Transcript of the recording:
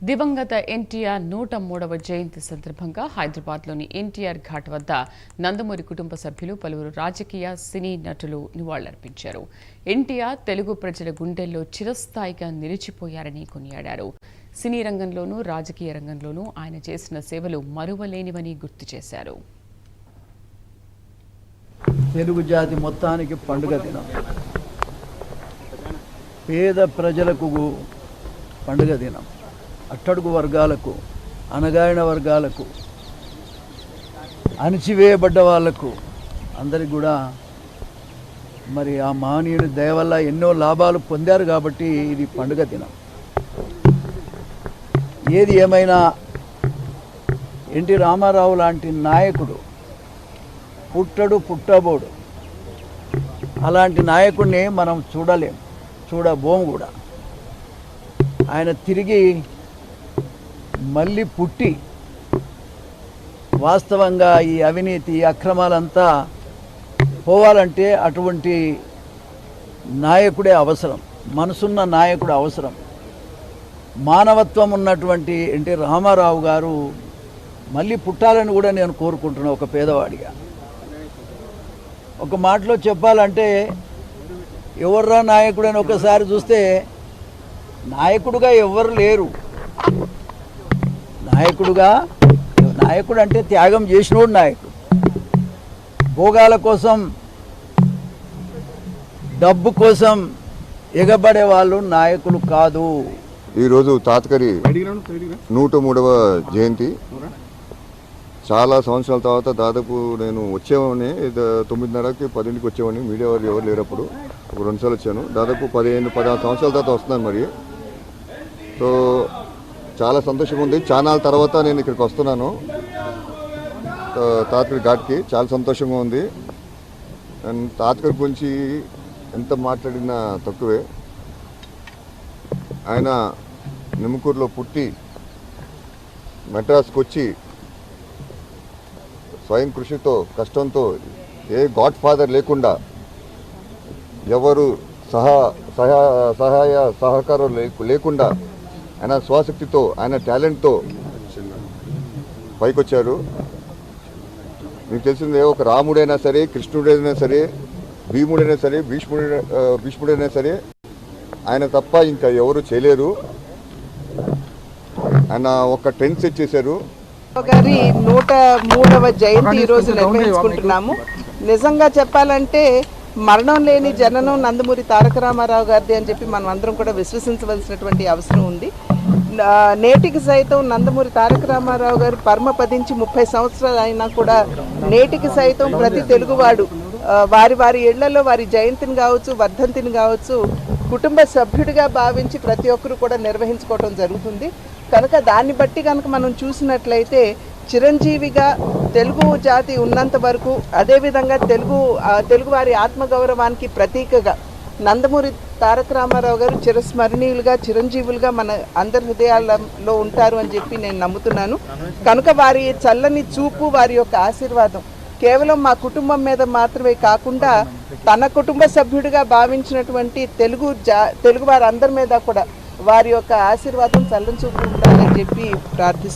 దివంగత ఎన్టీఆర్ 103వ జయంతి సందర్భంగా హైదరాబాద్లోని ఎన్టీఆర్ ఘాట్ వద్ద నందమూరి కుటుంబ సభ్యులు పలువురు రాజకీయ సినీ నటులు నివాళులర్పించారు. ఎన్టీఆర్ తెలుగు ప్రజల గుండెల్లో చిరస్థాయిగా నిలిచిపోయారని కొనియాడారు. సినీ రంగంలోనూ రాజకీయ రంగంలోనూ ఆయన చేసిన సేవలు మరువలేనివని గుర్తు చేశారు. తెలుగు జాతి మొత్తానికి పండుగ దినం, పేద ప్రజలకు పండుగ దినం, అట్టడుగు వర్గాలకు, అణగారిన వర్గాలకు, అణిచివేయబడ్డ వాళ్లకు అందరికి కూడా మరి ఆ మహనీయుడి దయ వల్ల ఎన్నో లాభాలు పొందారు కాబట్టి ఇది పండుగ దినం. ఏది ఏమైనా ఎన్టీ రామారావు లాంటి నాయకుడు పుట్టబోడు. అలాంటి నాయకుడిని మనం చూడబోం కూడా. ఆయన తిరిగి మళ్ళీ పుట్టి వాస్తవంగా ఈ అవినీతి అక్రమాలంతా పోవాలంటే అటువంటి నాయకుడే అవసరం, మనసున్న నాయకుడు అవసరం. మానవత్వం ఉన్నటువంటి ఎన్టీ రామారావు గారు మళ్ళీ పుట్టాలని కూడా నేను కోరుకుంటున్నాను. ఒక పేదవాడిగా ఒక మాటలో చెప్పాలంటే, ఎవర్రా నాయకుడు అని ఒకసారి చూస్తే నాయకుడుగా ఎవరు లేరు. నాయకుడు అంటే త్యాగం చేసినోడు నాయకుడు. భోగాల కోసం, డబ్బు కోసం ఎగబడే వాళ్ళు నాయకులు కాదు. ఈరోజు తాతగారి 103వ జయంతి. చాలా సంవత్సరాల తర్వాత దాదాపు నేను వచ్చేవాడిని 9:30కి 10ంటికి వచ్చేవాడిని. మీడియా వారు ఎవరు లేరప్పుడు ఒక 2 సార్లు వచ్చాను. దాదాపు 15-16 సంవత్సరాల తర్వాత వస్తున్నాను. మరి సో చాలా సంతోషంగా ఉంది. చాలా తర్వాత నేను ఇక్కడికి వస్తున్నాను తాతగారి ఘాట్కి. చాలా సంతోషంగా ఉంది. అండ్ తాతగారి గురించి ఎంత మాట్లాడినా తక్కువే. ఆయన నిమ్మకూరులో పుట్టి మెడ్రాస్కి వచ్చి స్వయం కృషితో, కష్టంతో, ఏ గాడ్ ఫాదర్ లేకుండా, ఎవరు సహాయ సహకారం లేకుండా ఆయన స్వశక్తితో, ఆయన టాలెంట్తో పైకొచ్చారు. మీకు తెలిసిందే, ఒక రాముడైనా సరే, కృష్ణుడైనా సరే, భీముడైనా సరే, భీష్ముడైనా సరే ఆయన తప్ప ఇంకా ఎవరు చేయలేరు. ఆయన ఒక ట్రెండ్ సెట్ చేశారు. గారి 103వ జయంతి ఈరోజు నిర్వహించుకుంటున్నాము. నిజంగా చెప్పాలంటే మరణం లేని జననం నందమూరి తారక రామారావు గారిది అని చెప్పి మనం అందరం కూడా విశ్వసించవలసినటువంటి అవసరం ఉంది. నేటికి సైతం నందమూరి తారక రామారావు గారు పరమపదించి 30 సంవత్సరాలు అయినా కూడా నేటికి సైతం ప్రతి తెలుగువాడు వారి ఇళ్లలో వారి జయంతిని కావచ్చు, వర్ధంతిని కావచ్చు, కుటుంబ సభ్యుడిగా భావించి ప్రతి ఒక్కరు కూడా నిర్వహించుకోవడం జరుగుతుంది. కనుక దాన్ని బట్టి కనుక మనం చూసినట్లయితే చిరంజీవిగా తెలుగు జాతి ఉన్నంత వరకు, అదేవిధంగా తెలుగువారి ఆత్మగౌరవానికి ప్రతీకగా నందమూరి తారక రామారావు గారు చిరస్మరణీయులుగా, చిరంజీవులుగా మన అందరి హృదయాలలో ఉంటారు అని చెప్పి నేను నమ్ముతున్నాను. కనుక వారి చల్లని చూపు, వారి యొక్క ఆశీర్వాదం కేవలం మా కుటుంబం మీద మాత్రమే కాకుండా తన కుటుంబ సభ్యుడిగా భావించినటువంటి తెలుగు వారందరి మీద కూడా వారి యొక్క ఆశీర్వాదం చల్లని చూపు ఉండాలని చెప్పి ప్రార్థిస్తున్నాను.